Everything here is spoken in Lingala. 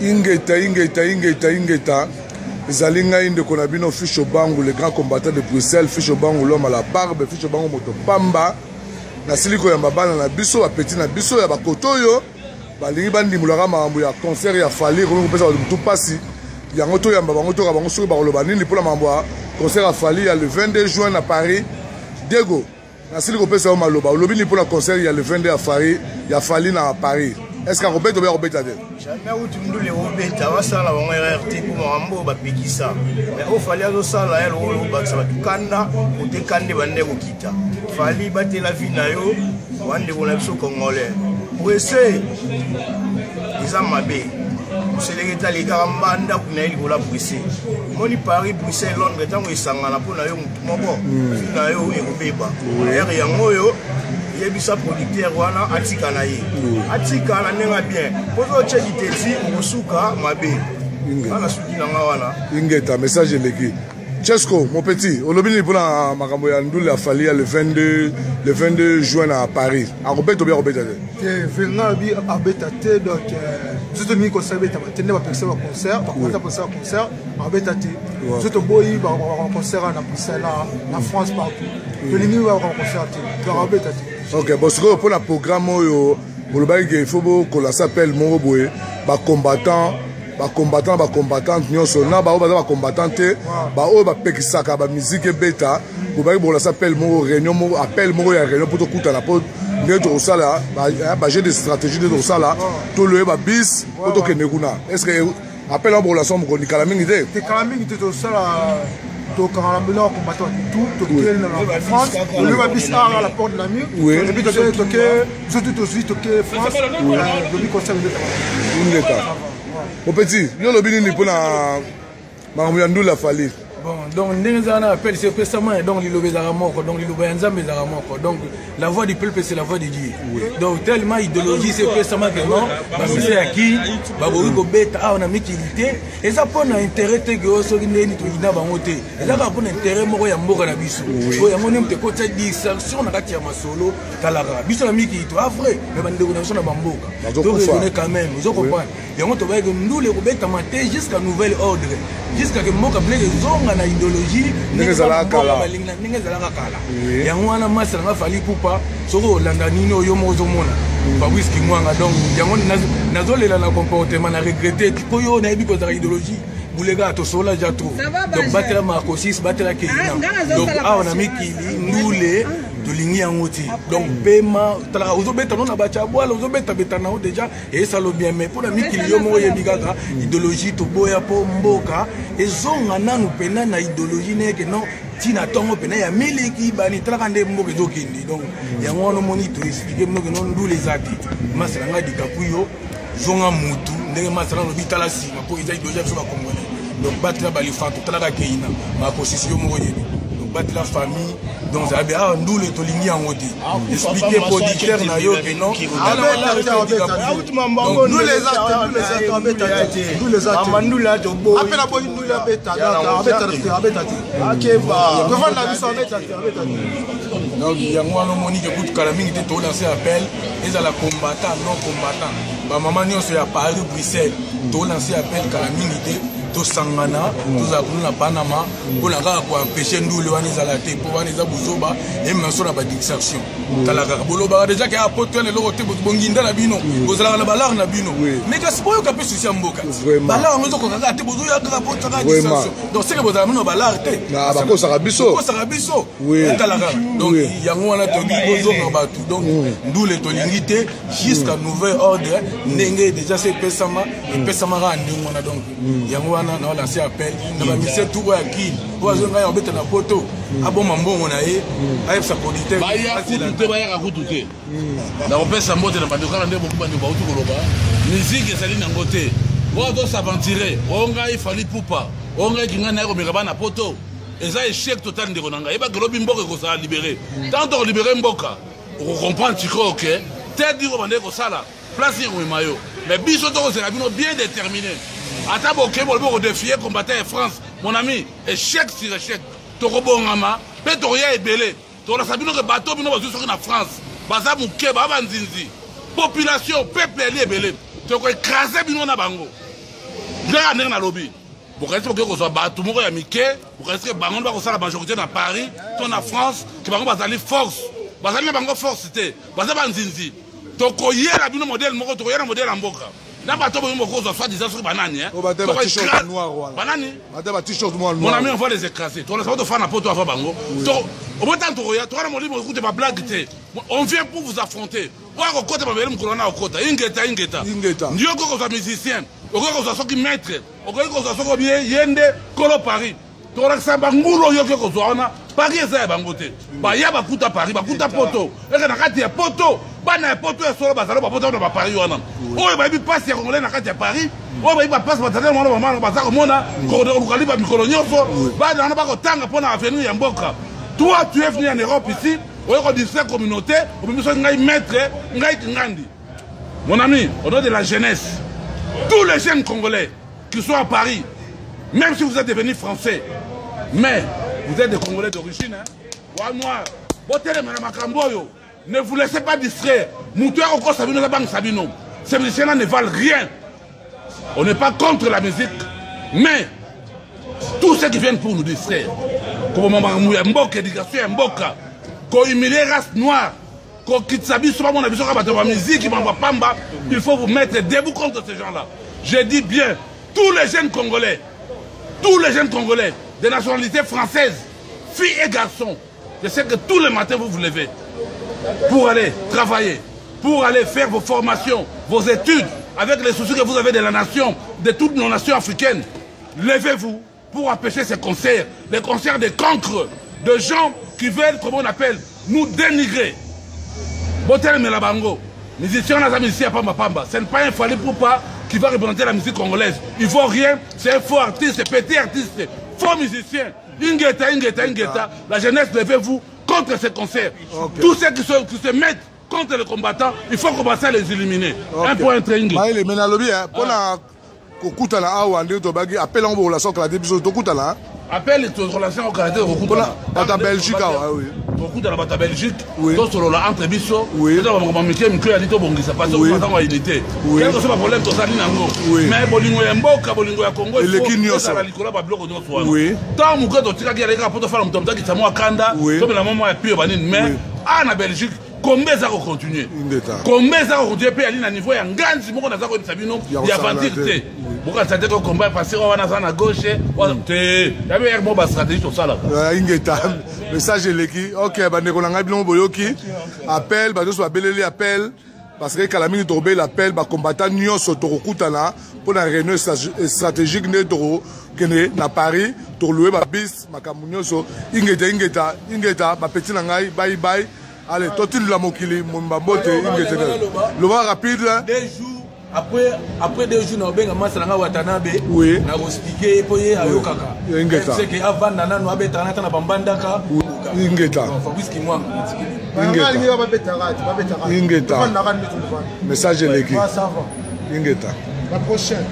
Ingeta. Zalinga inde konabino Ficho Bangu, le grand combattant de Bruxelles, Ficho Bangu, l'homme à la barbe, Ficho Bangu moto pamba. Na siliko ya mabana na biso, a petit na biso ya bakotoyo. Balingi bandi mulaka mambo ya concert ya Fali, ko pesa tout passi. Ya ngoto ya mbabango to ka bango suri ba koloba nini pour la mambo concert à Fali le 22 juin à Paris. Diego. Na siliko pesa o maloba, lobi ni pour la concert ya le 22 à Paris, ya Fali na Paris. Est-ce que Robert doit Robert Tade? Jamais où tu me dis le Robert, tu vas ça la on RT pour mambo ba pikisa. Mais au fallait au ça la elle au ba ça tu kanda, ou te kande bande ko kita. Fali battre la vie na yo, wande ko na biso congolais. Pour essayer ils ont mabé. C'est les gars les garambanda pour naïli pour la Bruxelles. Moni Paris Bruxelles Londres tant ils sangana pour na yo moko. Na yo e robeba. Er yango yo il y a des producteurs wana atika na ye atika na nenga bien pozo cheki tezi musuka mabe ana suki na wana ingeta message leki Chesco mon petit olobini pour la makambo ya ndule ya Fali le 22 juin à Paris a Robert bien Robert que venga bi abetate donc juste mi ko sabe ta tende ba personne au concert par contre pour ça concert abetate juste boyi ba concert na Bruxelles na France partout venir ba concert donc abetate. Ok, parce que pour le programme, il faut que ça s'appelle Moroboé, combattant, musique bêta, pour ça s'appelle Moro réunion, appel Moro et réunion pour tout coup à la peau. J'ai des stratégies de ça là, tout le bis, pour tout que est-ce que appel en relation pour les calamines idées? Les calamines tout ça là. Donc, quand on a combattu tout, en France, on a mis ça à la porte de la mur. Et puis, surtout aussi, France, le but concerne l'État. Mon petit, il y a le but pour la Fali. Bon, donc, nous avons appelé ce précédemment, donc donc la voix du peuple, c'est la voix de Dieu. Donc, tellement idéologie, c'est précédemment que non, c'est à qui, on a mis utilité, et ça pour l'intérêt que vous avez dit, et ça pour l'intérêt, moi, il y a un mot à la biso. Il y a un mot de côté distinction, on a dit à ma solo, Talara. Biso a mis qui est vrai, mais on a dit à Bamboka. Donc, on est quand même, vous comprenez. Et on a dit que nous, les Robert, on a maté jusqu'à nouvel ordre, jusqu'à que moi, comme les hommes, na idéologie n'engezala kala yango wana masa nga Fali pupa soko landa nino yo mozomona Fabrice Kimwanga donc yango nazolela na comportement na regretter po yo na yebi ko za idéologie bulega to sola ja trop donc batela Marcosis batela Keina donc on a mis kili ndule de ligne en oti donc paiement tala ozobeta non na bacha boala ozobeta beta na déjà et ça lo bien mais pour la miki yo mo yebikaka idéologie to boya po mboka ezonga nanu pena na idéologie ne que non tina tongo pena ya miliki bani tala nde mboka ezokindi donc yango no monitor expliquer mnoko non ndule zati masala nga dikapuyo zonga mutu ndenge masala no bitala sima po eza idéologie so ba congolais donc batela balifanto tala Keina ma position mo yebi battre la famille donc ça a nous les tolingi en odi expliquer producteur na yo que non nous les acteurs nous les acteurs mandula to bo appelle la bonne nous la beta abeta akeba devant la mission abeta donc yango no moni que tout kala mingi te to lancer appel et à la combattant non combattant ba maman nyonso ya Paris Bruxelles to lancer appel kala mingi te to sangana to za kuna Panama pour la ko empêcher ndule wani za la te pour wani za buzoba et même sur la dissertation talaka boloba déjà que apporter le logo te bonginda na bino bozala na balar na bino mais que spoyo ka pe souci mboka balar ngozo ko kaka te bozo ya ka apporter la dissertation donc c'est que bozala no balar te na ba ko sarabiso talaka donc yango wana to bi bozo na batu donc ndule to lingité jusqu'à nouvel ordre ndenge déjà c'est pesama et pesama ra ndingo na donc yango na lancer appel na ba mise tout ya ki ozo nga ya obeta na poto aboma mbongo na ye ayebisa producteur ba ya kutuke na opesa mbote na bandoka na ndebo kubandi ba utukoloba musique ezali na ngote ozo s'aventurer onga ifali pupa onga kinga na ko meka na poto eza échec total ndeko nanga eba kelobi mboka ko sa libérer tant on libérer mboka on comprend tu crois que tête dire bande ko sala place yo mayo mais biso to c'est bien déterminé. Atabo Kebo pour défier combattre France, mon ami, échec sur échec. Torobongama, Petoria et Belé. Tola Sabino que bateau bino bazu sur la France. Baza Mouké, Baba Nzinzi. Population, peuple et Belé. Tu as écrasé bino na bango. nga ndenge na lobby bokanisi bokoki kozwa bato moko ya mike bokanisi ke bango nde bakosala majorité na Paris to na France ke bango bazali force bazali na bango force te baza banzinzi tokoyela bino modele moko tokoyela modele ya mboka na bato boyo bokozwa soi-disant soki banani banani mon ami on va les écraser tolasa tofana na poto ava bango obotan tokoya tokana molimo okute bablague te on vient pour vous affronter oya kokota babele mokolo wana okota ingeta ndio okoki kozwa musicien okoki kozwa soki maître okoki kozwa soki obie ye nde kolo Paris tokolakisa bangulu oyo okoki kozwa wana Paris eza ya bango te baya bakuta Paris bakuta poto eke na kati ya poto bana ya poto ya solo bazalo bapoto na baparis wana oyo bayebi pasi ya congolais na kati ya Paris oyo bayebi bapasi batata mwana bamana baza komona kolukali bamikolo nyonso bana wana bakotanga mpo na avenir ya mboka. Toi tu es venu en Europe ici oyo kodistraire communauté obimiso ngai maître ngai kingandi. Mon ami, au nom de la jeunesse, tous les jeunes congolais qui sont à Paris, même si vous êtes devenus français, mais vous êtes des Congolais d'origine, hein? Ne vous laissez pas distraire. Ces musiciens-là ne valent rien. On n'est pas contre la musique, mais tous ceux qui viennent pour nous distraire, comme Mboka, éducation Mboka, qu'on humilie race noire, qu'on quitte sa vie, il faut vous mettre debout contre ces gens-là. Je dis bien, tous les jeunes Congolais, de nationalité française, filles et garçons, je sais que tous les matins vous vous levez pour aller travailler, pour aller faire vos formations, vos études, avec les soucis que vous avez de la nation, de toutes nos nations africaines. Levez-vous pour empêcher ces concerts, des concerts de cancres, de gens qui veulent, comment on appelle, nous dénigrer. Botel Melabango, musicien à Pamba Pamba, ce n'est pas un Fally Poupa qui va représenter la musique congolaise. Il ne vaut rien, c'est un faux artiste, petit artiste, faux musicien. Ingeta, la jeunesse, levez-vous contre ces concerts. Okay. Tous ceux qui se mettent contre les combattants, il faut commencer à les éliminer. Okay. Un point très ingé. Appelle les relations au Canada, à Belgique, oui. Beaucoup de la Belgique, d'autres entre Bisso, nous avons communiqué, nous avons dit que ça passe au temps à unité. Quel que soit le problème, tout ça, mais Bolingo et Mboka, Bolingo et Congo, il faut que la Nicolas Bablo de notre soir. Tant que tu as gagné pour te faire un temps qui s'est moi Kanda, comme la maman est pure, mais en Belgique, combien ça va continuer? Combien ça va continuer? Puis à niveau, il y a un grand Simon, il y a 20 ans. Pourquoi ça te combat passer à gauche? Il y avait un mot stratégie sur ça là. Message l'équipe. Ok, appel, appel. Parce que Kalamini Torbé l'appel, combattant Nyon Sotorokutana pour la réunion stratégique de Toro, na Paris, Torloué, bis, Makamunyoso, Ingeta, petit Nangai, bye bye. Allez, Totil la Mokili, Mumbabote, Ingeta. Le voix rapide. Après 2 jours, nous avons Masalanga Watanabe. Oui. Nous avons expliqué pour y aller au Kaka. C'est que avant Nana, nous avons Tanata na Bambandaka. Ingeta. Fabrice Kimwa. Ingeta. Message de l'équipe. Ingeta. La prochaine.